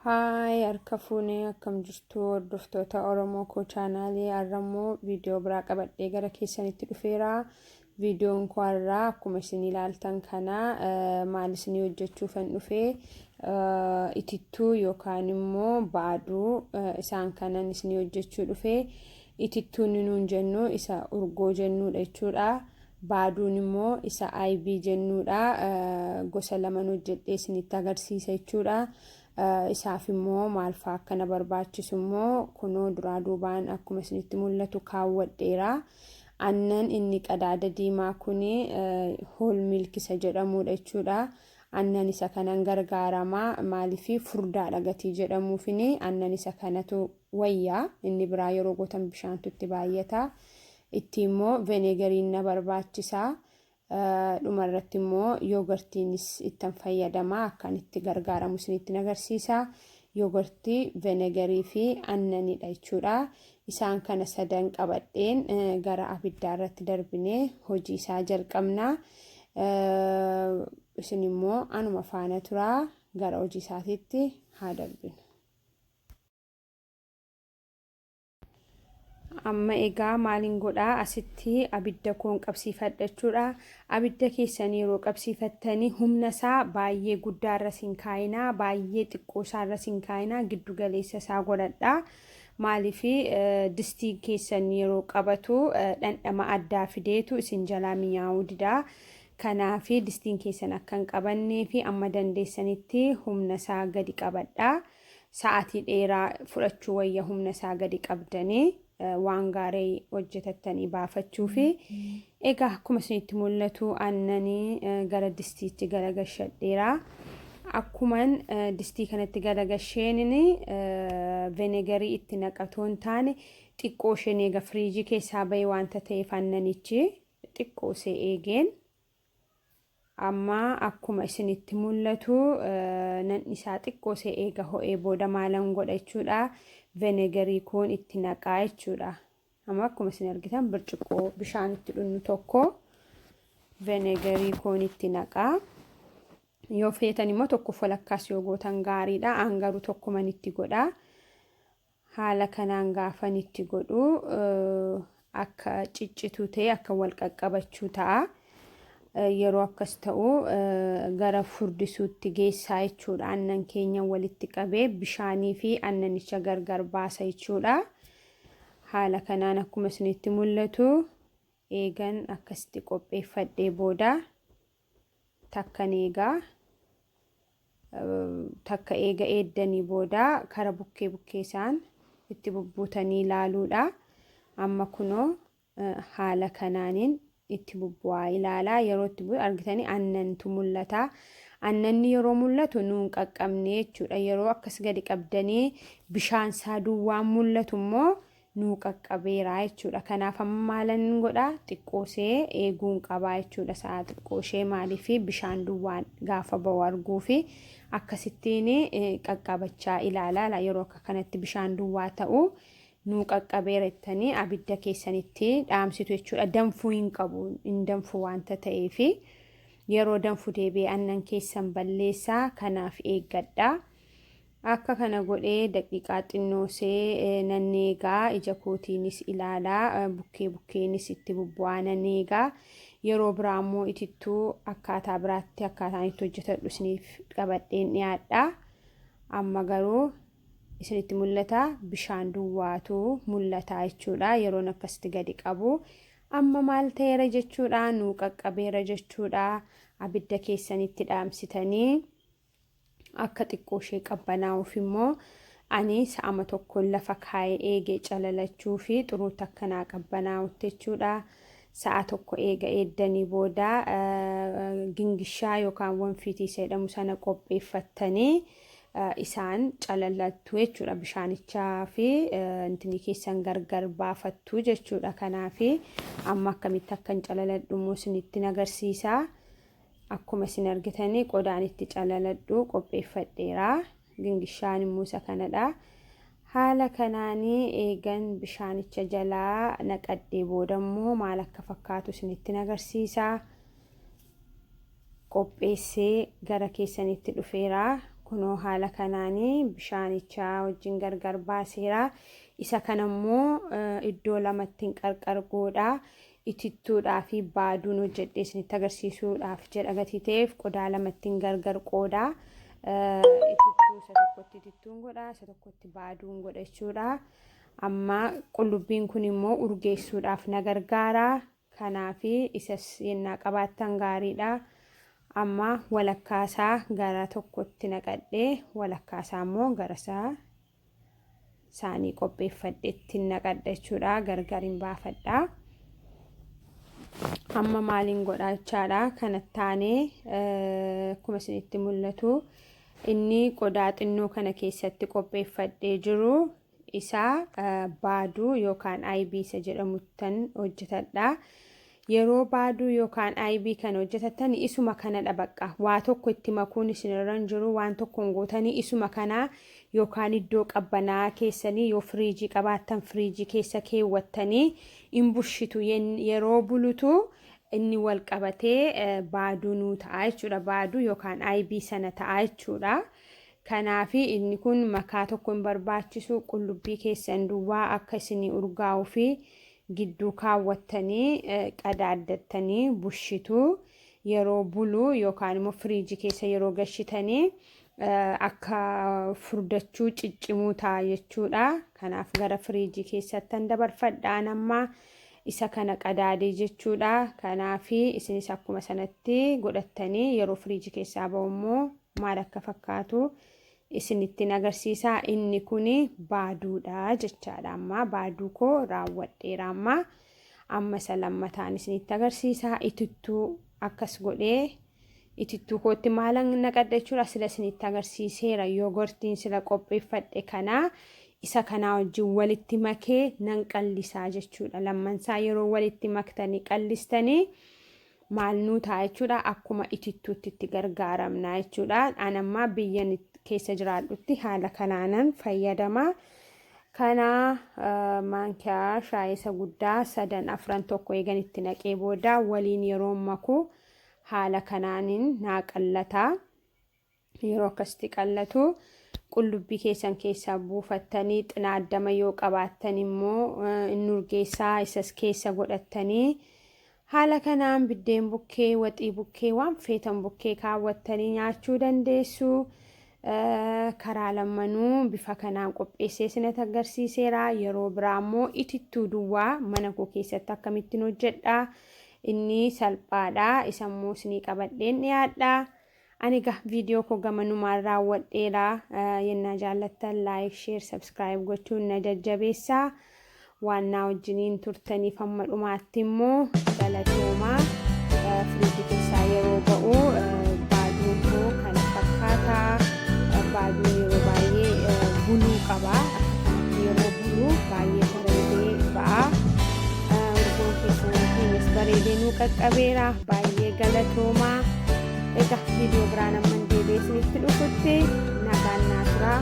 Hi, harka fuunee akkam jirtu hordoftoota Oromoo koo chaanaalii arrammoo viidiyoo biraa qabadhee gara keessanitti dhufeera. Viidiyoon koo har'aa akkuma isin ilaaltan kana maal isin hojjechuufan dhufee itittuu yookaan immoo baaduu isaan kanan isin hojjechuu dhufee. Itittuun nuun jennu isa urgoo jennuudha jechuudha. Baaduun immoo isa IB jennuudha. Gosa lamaan hojjedhee isinitti agarsiisa jechuudha. Isaaf immoo maal fa'aa akkana barbaachisu immoo kunoo duraa duubaan akkuma isinitti mul'atu kaawwadheera. Aannan inni qadaada diimaa kuni hool milkisa jedhamuudha jechuudha. Aannan isa kanan gargaarama maaliif furdaadha gatii jedhamuufini aannan isa kanatu wayyaa inni biraa yeroo gootan bishaantu itti baay'ata. Itti immoo veneegariin na barbaachisa. Dhumarratti immoo yoogartiinis ittiin fayyadama akkan itti gargaaramu isinitti agarsiisa. Yoogartii, venegarii fi aannanidha jechuudha. Isaan kana sadan qabadheen gara abiddaa irratti darbinee hojii isaa jalqabna. Isin immoo anuma faana turaa gara hojii isaatiitti haa darbinu. Amma egaa maaliin godhaa asitti abidda koon qabsiifadha jechuudha. Abidda keessanii yeroo qabsiifattanii humna isaa baay'ee guddaarra siin kaayinaa, baay'ee xiqqoo isaarra siin kaayinaa, giddu galeessa isaa godhadha. Maaliif distii keessanii yeroo qabatu dhandhama addaa fideetu isin jalaa mi'aawuu dida. Kanaaf distiin keessan akka hin qabannee fi amma dandeessanitti humna isaa gadi qabadha. Sa'aatii dheeraa fudhachuu wayya humna isaa gadi qabdanii. Waan gaarii hojjetattanii baafachuu fi egaa akkuma isinitti mul'atu aannanii gara distiitti garagalchadheera. Akkuman distii kanatti garagalcheenini venegarii itti naqatoon taane xiqqoo isheen eega firiijii keessaa bahee waanta ta'eef aannanichi xiqqoo see eegeen amma akkuma isinitti mul'atu nan isaa xiqqoo see eega ho'ee booda maalan godha jechuudha. Venegarii koon itti naqaa jechuudha. Amma akkuma isin argitan birciqoo bishaan itti dhunnu tokko venegarii koon itti naqaa. Yoo feetan immoo tokko walakkaas yoo gootan gaariidha. An garuu tokkuman itti godha. Haala kanaan gaafan itti godhu akka ciccituu ta'e akka wal qaqqabachuu ta'a. Yeroo akkas ta'u gara furdisuutti geessaa jechuudha. Aannan keenya walitti qabee bishaanii fi aannanicha gargar baasa jechuudha. Haala kanaan akkuma isinitti mul'atu eegan akkasitti qopheeffadhee booda takka eega eeddanii booda kara bukkee isaan itti bubbuutanii ilaaluudha. Amma kunoo haala kanaaniin itti bubbu'aa ilaalaa yeroo itti argitanii aannantu mul'ata. Aannanni yeroo mul'atu nuun qaqqabne jechuudha. Yeroo akkas gadi qabdanii bishaan isaa duwwaan mul'atu immoo nuu qaqqabeera jechuudha. Kanaaf amma maalan godhaa xiqqoosee eeguun qabaa jechuudha. Sa'a xiqqooshee maaliif bishaan duwwaan gaafa ba'u arguu fi akkasittiin qaqqabachaa ilaalaa. Yeroo akka kanatti bishaan duwwaa ta'u nuu qaqqabeera jettanii abidda keessanitti dhaamsitu jechuudha. Danfuu hin qabu, hin danfu waanta ta'eef yeroo danfu deebi'ee aannan keessan balleessaa. Kanaaf eeggadha. Akka kana godhee daqiiqaa xinnoosee nan eegaa. Ija kootiinis ilaalaa, bukkeenis itti bubbu'aa nan eegaa. Yeroo biraa immoo itittuu akkaataa biraatti akkaataan itti hojjetadhu isiniif qabadheen dhiyaadha. Amma garuu isinitti mul'ata bishaan duwwaatu mul'ata jechuudha. Yeroon akkasitti gadi qabu amma maal ta'eera jechuudha. Nuu qaqqabeera jechuudha. Abidda keessanitti dhaamsitanii akka xiqqoo ishee qabbanaa'uuf immoo ani sa'a tokko lafa kaayee eegee calalachuu fi xuruutti akkanaa qabbanaa'utti jechuudha. Sa'a tokko eega eeddanii booda gingishaa yookaan wanfiitii jedhamu sana qopheeffattanii isaan calalattu jechuudha. Bishaanichaa fi intini keessan gargar baafattu jechuudha. Kanaaf amma akkamitti akkan calaladhu immoo isinitti agarsiisa. Akkuma isin argitanii qodaan itti calaladhu qopheeffadheera. Gingishaan immoo isa kanadha. Haala kanaanii eegan bishaanicha jalaa naqadhee booda immoo maal akka fakkaatu isinitti agarsiisa. Qopheessee gara keessanitti dhufeera. Kunoo haala kanaanii bishaanicha wajjin gargar baaseera. Isa kanammoo iddoo lamatti qarqar godha. Itittuudhaa fi baaduun hojjedhee isinitti agarsiisuudhaaf jedha gatii ta'eef qodaa lamatti gargar qooda. Itittuu isa tokkotti itittuun godha, isa tokkotti baaduun godha jechuudha. Amma qullubbiin kun immoo urgeessuudhaaf na gargaara. Kanaaf isas yennaa qabaattan gaariidha. Amma walakkaasaa gara tokkotti naqadhee walakkaasaa immoo gara saanii qopheeffadheetti naqadha jechuudha. Gargariin baafadha. Amma maaliin godhaa jechaadha. Kanatti taanee akkuma isinitti mul'atu inni qodaa xinnoo kana keessatti qopheeffadhee jiru isaa baaduu yookaan aybii jedhamuttan hojjetadha. Yeroo baaduu yookaan aybii kan hojjetattan isuma kanadha bakka. Waa tokko itti makuun isinirra hin jiru. Waan tokkoon gootanii isuma kana yookaan iddoo qabbanaa keessanii yoo firiijii qabaattan firiijii keessa keewwattanii hin bushitu. Yeroo bulutu inni wal qabatee baaduu nuu ta'a jechuudha. Baaduu yookaan aybii sana ta'a jechuudha. Kanaaf inni kun makaa tokko hin barbaachisu. Qullubbii keessan duwwaa akka isinii urgaa'uu fi gidduu kaawwattanii qadaaddattanii bushitu. Yeroo bulu yookaan immoo firiijii keessa yeroo gashitanii akka furdachuu ciccimuu ta'a jechuudha. Kanaaf gara firiijii keessattan dabarfadhaan amma isa kana qadaadee jechuudha. Kanaaf isinis akkuma sanatti godhattanii yeroo firiijii keessaa ba'u immoo maal akka fakkaatu isinitti agarsiisa. Inni kun baaduudha jechaadha. Amma baaduu koo raawwadheera. Amma isa lammataan isinitti agarsiisa. Itittuu akkas godhee itittuu kootti maalan naqadha jechuudha. Sila isinitti agarsiiseera. Yoogurtiin sila qopheeffadhe kana isa kanaa wajjin walitti makee nan qallisaa jechuudha. Lammansaa yeroo walitti maktanii qallistanii maal nuu ta'a jechuudha. Akkuma itittuutti itti gargaaramna jechuudha. Anammaa biyyan keessa jiraadhutti haala kanaanan fayyadama. Kana maankiyaa shaayisa guddaa 3-4 tokko eegan itti naqee booda waliin yeroo maku haala kanaanin naa qallata. Yeroo akkasitti qallatu qullubbii keessan keessaa buufattanii xinaaddama yoo qabaattan immoo inni urgeessaa isas keessa godhattanii haala kanaan biddeen bukkee, waxii bukkee, waan feetan bukkee kaawwattanii nyaachuu dandeessu. Karaa lamanuu bifa kanaan qopheessee isinitti agarsiiseera. Yeroo biraa immoo itittuu duwwaa mana koo keessatti akkamittiin hojjedha. Inni salphaadha. Isa immoo isinii qabadheen dhiyaadha. Ani viidiyoo koo gamanumaan raawwadheera. Yennaa jaallattan laayik, sheer, sabskiraayib gochuun na jajjabeessa. Waan na wajjiniin turtaniif hamma dhumaatti immoo galatoomaa. Firiijii keessaa yeroo ba'u baaduun koo kana fakkaata. Baaduun yeroo baay'ee buluu qaba. Yeroo buluu baay'ee bareedee ba'a. Urgoon keessaniitiinis bareedee nuu qaqqabeera. Baay'ee galatoomaa. Egaa viidiyoo biraa namni deebi'ee isinitti dhufutti nagaan naa tura.